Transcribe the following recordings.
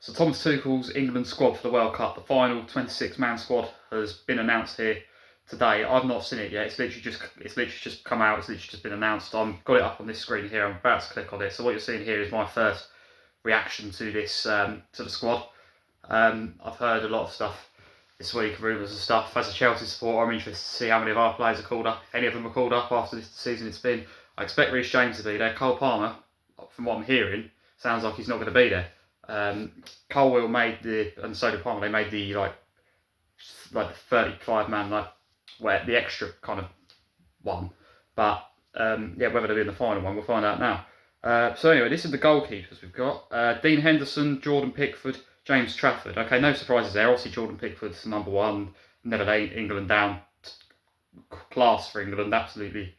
So Thomas Tuchel's England squad for the World Cup, the final 26-man squad, has been announced here today. I've not seen it yet. It's literally just come out. It's literally just been announced. I've got it up on this screen here. I'm about to click on it. So what you're seeing here is my first reaction to this to the squad. I've heard a lot of stuff this week, rumours and stuff. As a Chelsea supporter, I'm interested to see how many of our players are called up. If any of them are called up after this season it's been. I expect Reece James to be there. Cole Palmer, from what I'm hearing, sounds like he's not going to be there. Colwill made and so did Palmer. They made the like the 35-man where the extra kind of one. But yeah, whether they'll be in the final one, we'll find out now. So anyway, this is the goalkeepers we've got: Dean Henderson, Jordan Pickford, James Trafford. Okay, no surprises there. Obviously, Jordan Pickford's number one. Never let England down. Class for England, absolutely.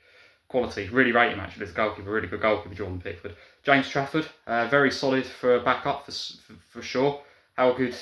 Quality, really rate him actually as a goalkeeper, really good goalkeeper, Jordan Pickford. James Trafford, very solid for a backup for sure. How good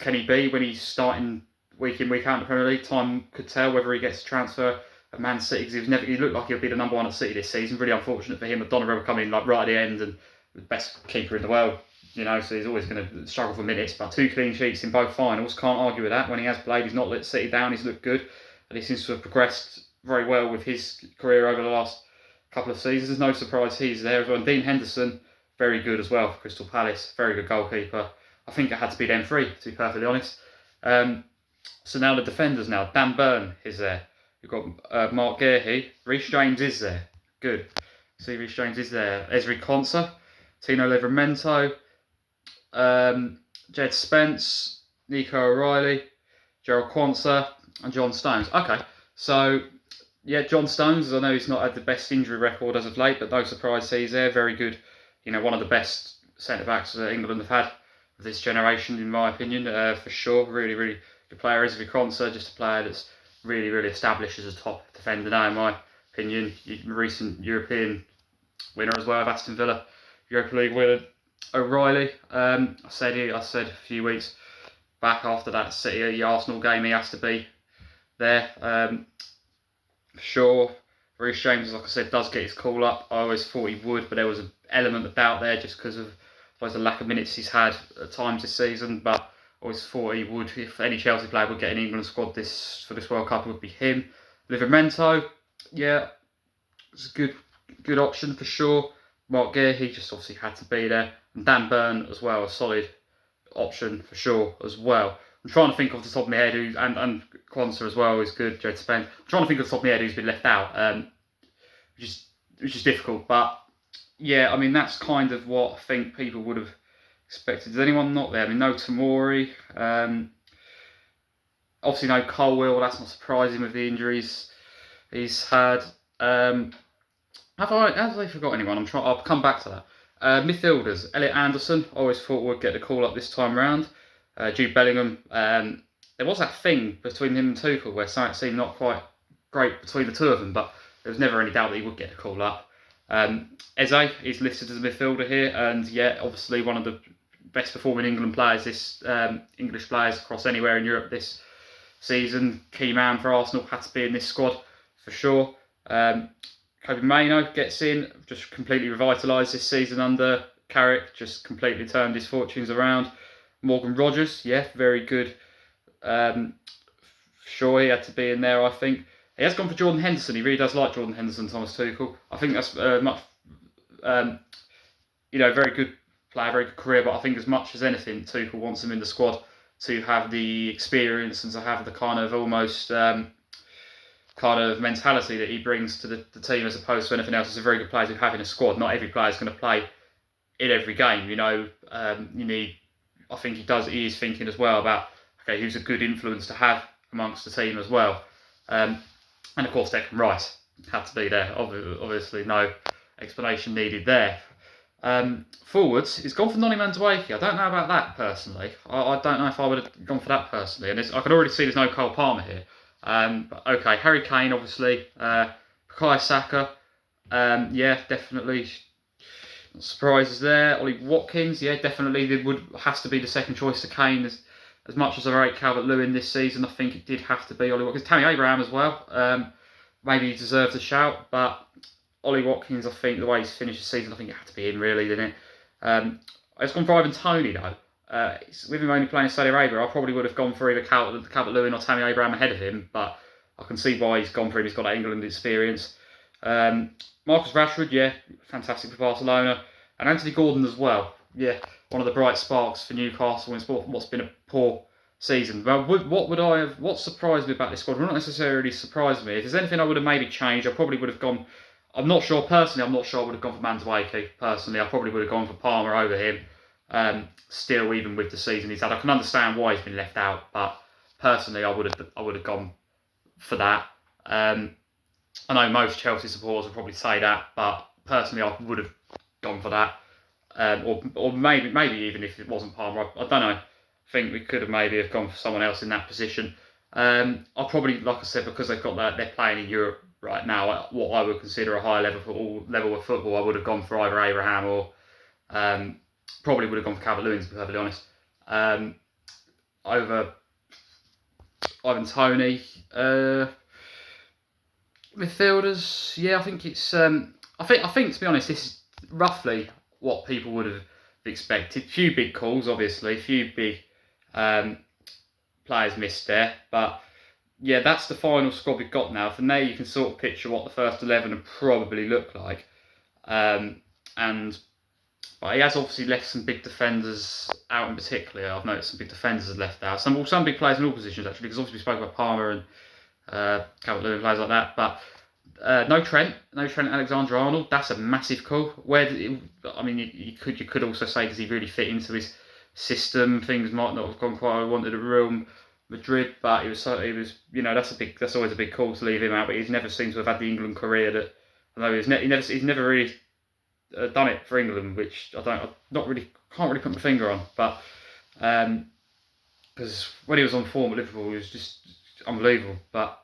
can he be when he's starting week in, week out in the Premier League? Time could tell whether he gets a transfer at Man City, because he looked like he'll be the number one at City this season. Really unfortunate for him. Donnarumma coming like right at the end, and the best keeper in the world, you know, so he's always going to struggle for minutes. But 2 clean sheets in both finals, can't argue with that. When he has played, he's not let City down, he's looked good, and he seems to have progressed very well with his career over the last couple of seasons. There's no surprise he's there as well. And Dean Henderson, very good as well for Crystal Palace, very good goalkeeper. I think it had to be them three, to be perfectly honest. So now the defenders now. Dan Burn is there. We've got Mark Guehi. Reece James is there. Good. See, Reece James is there. Ezri Konsa, Tino Livramento, Jed Spence, Nico O'Reilly, Gerald Quansah, and John Stones. Okay, so yeah, John Stones, I know he's not had the best injury record as of late, but no surprise he's there. Very good, you know, one of the best centre-backs that England have had of this generation, in my opinion, for sure. Really, really good player. Ezri Konsa, just a player that's really, really established as a top defender now, in my opinion. Recent European winner as well of Aston Villa, Europa League winner. O'Reilly, I said a few weeks back after that City Arsenal game, he has to be there. Sure, Reece James, like I said, does get his call up. I always thought he would, but there was an element of doubt there just because of, I suppose, the lack of minutes he's had at times this season. But I always thought he would, if any Chelsea player would get an England squad for this World Cup, it would be him. Livramento, yeah, it's a good option for sure. Mark Guehi just obviously had to be there, and Dan Burn as well, a solid option for sure as well. I'm trying to think off the top of my head and Quansah as well is good. Jed Spence. I'm trying to think off the top of my head who's been left out, which is difficult. But yeah, I mean that's kind of what I think people would have expected. Is anyone not there? I mean, no Tamori. Obviously no Colwill. That's not surprising with the injuries he's had. Have I forgot anyone? I'll come back to that. Midfielders, Elliot Anderson, I always thought would get the call up this time round. Jude Bellingham, there was that thing between him and Tuchel where something seemed not quite great between the two of them, but there was never any doubt that he would get the call up. Eze is listed as a midfielder here, and yeah, obviously one of the best performing English players across anywhere in Europe this season. Key man for Arsenal, had to be in this squad for sure. Kobe Mainoo gets in, just completely revitalised this season under Carrick, just completely turned his fortunes around. Morgan Rogers, yeah, very good. Sure, he had to be in there, I think. He has gone for Jordan Henderson. He really does like Jordan Henderson, Thomas Tuchel. I think that's very good player, very good career, but I think as much as anything, Tuchel wants him in the squad to have the experience and to have the kind of almost kind of mentality that he brings to the team as opposed to anything else. It's a very good player to have in a squad. Not every player is going to play in every game, you know. You need, I think he is thinking as well about, okay, who's a good influence to have amongst the team as well. And of course, Declan Rice had to be there. Obviously, no explanation needed there. Forwards, he's gone for Noni Madueke. I don't know about that personally. I don't know if I would have gone for that personally. And I can already see there's no Cole Palmer here. But okay, Harry Kane, obviously. Bukayo Saka, yeah, definitely. Surprises there. Ollie Watkins, yeah, definitely has to be the second choice to Kane. As much as I rate Calvert-Lewin this season, I think it did have to be Ollie Watkins. Tammy Abraham as well. Maybe he deserves a shout, but Ollie Watkins, I think the way he's finished the season, I think it had to be in really, didn't it? It's gone for Ivan Toney though. with him only playing in Saudi Arabia, I probably would have gone for either Calvert-Lewin or Tammy Abraham ahead of him, but I can see why he's gone for him. He's got that England experience. Marcus Rashford, yeah, fantastic for Barcelona. And Anthony Gordon as well. Yeah, one of the bright sparks for Newcastle in what's been a poor season. Well, what surprised me about this squad? Well, not necessarily surprised me. If there's anything I would have maybe changed, I probably would have gone. I'm not sure personally. I'm not sure I would have gone for Manzwaki personally. I probably would have gone for Palmer over him. Still, even with the season he's had, I can understand why he's been left out, but personally, I would have gone for that. I know most Chelsea supporters will probably say that, but personally, I would have gone for that. Or maybe even if it wasn't Palmer, I don't know. I think we could have maybe have gone for someone else in that position. I'll probably, like I said, because they've got that, they're playing in Europe right now. What I would consider a higher level of football, I would have gone for either Abraham or probably would have gone for Calvert-Lewin, to be perfectly honest. Over Ivan Toney. Midfielders, yeah, I think it's. I think to be honest, this is roughly what people would have expected. Few big calls, obviously, few big players missed there, but yeah, that's the final squad we've got now. From there, you can sort of picture what the first 11 would probably look like, but he has obviously left some big defenders out in particular. I've noticed some big defenders have left out. Some big players in all positions actually, because obviously we spoke about Palmer and Calvert-Lewin, players like that, but no Trent Alexander-Arnold. That's a massive call. You could also say, does he really fit into his system? Things might not have gone quite how he wanted at Real Madrid, but that's always a big call to leave him out. But he's never seemed to have had the England career that, although he's never really done it for England, which can't really put my finger on, but because when he was on form at Liverpool, he was just unbelievable. But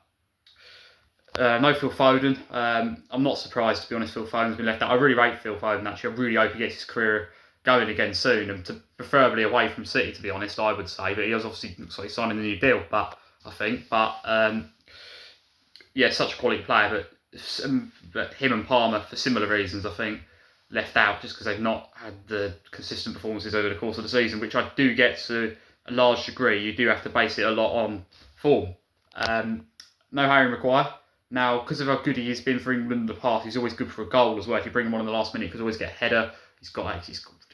no Phil Foden. I'm not surprised, to be honest. Phil Foden's been left out. I really rate Phil Foden, actually. I really hope he gets his career going again soon, and preferably away from City, to be honest, I would say. But he was obviously looks like he's signing a new deal, but yeah, such a quality player. But him and Palmer, for similar reasons, I think, left out just because they've not had the consistent performances over the course of the season, which I do get to a large degree. You do have to base it a lot on form. No Harry Maguire. Now, because of how good he has been for England in the past, he's always good for a goal as well. If you bring him on in the last minute, he could always get a header. He's got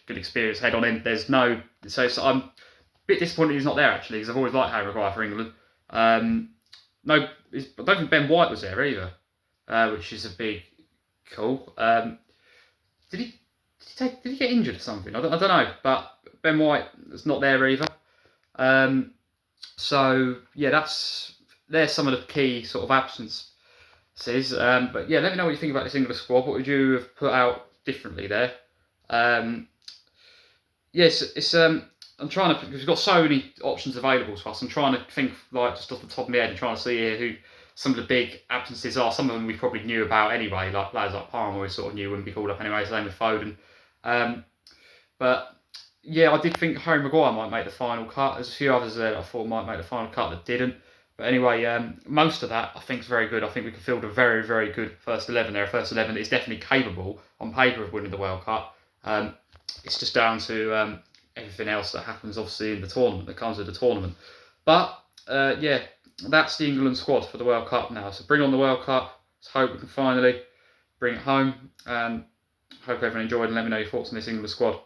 good experience head on him. So I'm a bit disappointed he's not there, actually, because I've always liked Harry Maguire for England. I don't think Ben White was there either, which is a big call. Did he get injured or something? I don't know, but Ben White is not there either. So yeah, there's some of the key sort of absences. But yeah, let me know what you think about this English squad. What would you have put out differently there? Yes, I'm trying to, because we've got so many options available to us. I'm trying to think like just off the top of my head and trying to see here who some of the big absences are. Some of them we probably knew about anyway, like players like Palmer, we sort of knew wouldn't be called up anyway. Same with Foden. But yeah, I did think Harry Maguire might make the final cut. There's a few others there that I thought might make the final cut that didn't. But anyway, most of that I think is very good. I think we can field a very, very good first 11 there. A first 11 that is definitely capable on paper of winning the World Cup. It's just down to everything else that happens, obviously, in the tournament, that comes with the tournament. But yeah, that's the England squad for the World Cup now. So bring on the World Cup. Let's hope we can finally bring it home. And hope everyone enjoyed, and let me know your thoughts on this England squad.